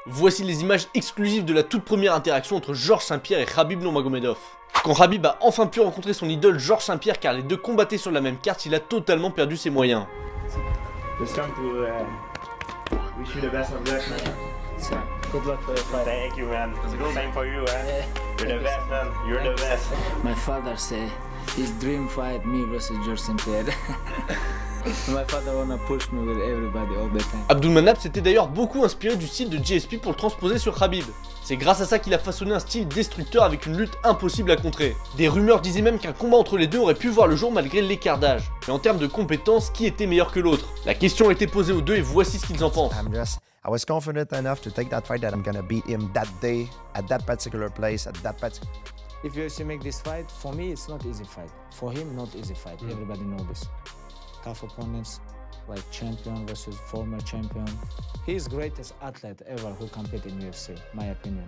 Voici les images exclusives de la toute première interaction entre Georges Saint-Pierre et Khabib Nurmagomedov. Quand Khabib a enfin pu rencontrer son idole Georges Saint-Pierre car les deux combattaient sur la même carte, il a totalement perdu ses moyens. Just come to wish you the best of luck, man. So, good luck for your fight. Thank you, man. Same for you, man. You're the best, man. You're the best. My father say his dream fight me versus Georges Saint-Pierre. My father wanna push me with everybody all the time. Abdulmanap s'était d'ailleurs beaucoup inspiré du style de GSP pour le transposer sur Khabib. C'est grâce à ça qu'il a façonné un style destructeur avec une lutte impossible à contrer. Des rumeurs disaient même qu'un combat entre les deux aurait pu voir le jour malgré l'écart d'âge. Mais en termes de compétences, qui était meilleur que l'autre? La question a été posée aux deux et voici ce qu'ils en pensent. I was confident enough to take that fight that I'm gonna beat him that day, at that particular place, at that particular... If UFC make this fight, for me it's not easy fight. For him, not easy fight. Everybody know this. Tough opponents, like champion versus former champion. He is greatest athlete ever who competed in UFC, my opinion.